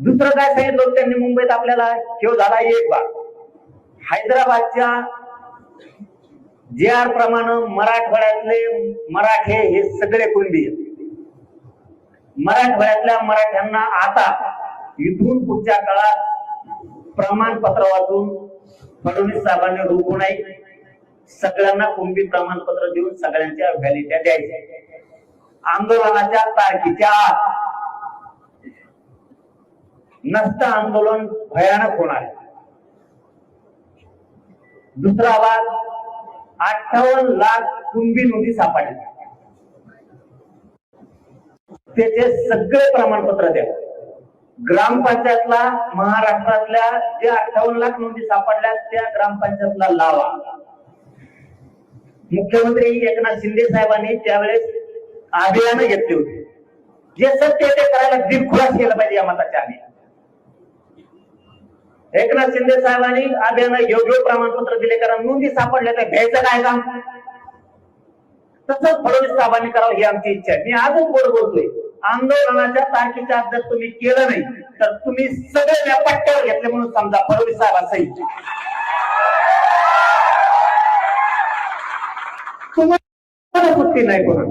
दुसरं काय सांगितलं त्यांनी मुंबईत आपल्याला, ह्यो झाला एक भाग. हैदराबादच्या JR प्रमाणे मराठवाड्यातले मराठे हे सगळे कुणबी आहेत. मराठवाड्यातल्या मराठ्यांना आता इथून पुढच्या काळात प्रमाणपत्र वाचून फडणवीस साहेबांनी रोखू नये, सगळ्यांना कुणबी प्रमाणपत्र देऊन सगळ्यांच्या व्हॅलिडिटी द्यायच्या. आंदोलनाच्या तारखेच्या आत नसतं आंदोलन भयानक होणार आहे. दुसरा भाग, 58 लाख कुणबी नोंदी सापडल्या, त्याचे सगळे प्रमाणपत्र द्या. ग्रामपंचायतला महाराष्ट्रातल्या जे 58 लाख नोंदी सापडल्या त्या ग्रामपंचायतला लावा. मुख्यमंत्री एकनाथ शिंदे साहेबांनी त्यावेळेस अभियान घेतले होते. जे सत्य ते करायला दिलखुलास केलं पाहिजे या मताच्या आधी. एकनाथ शिंदे साहेबांनी अभियान योग्य प्रमाणपत्र दिले, कारण नोंदी सापडल्या तर घ्यायचं काय काम. तसंच फडणवीस साहेबांनी करावं ही आमची इच्छा आहे. मी अजून बोल बोलतोय, आंदोलनाच्या तारखेच्या आत जर तुम्ही केलं नाही तर तुम्ही सगळे पट्ट्यावर घेतले म्हणून समजा फडणवीस साहेबांसहित. तुम्हाला सुट्टी नाही कोणा.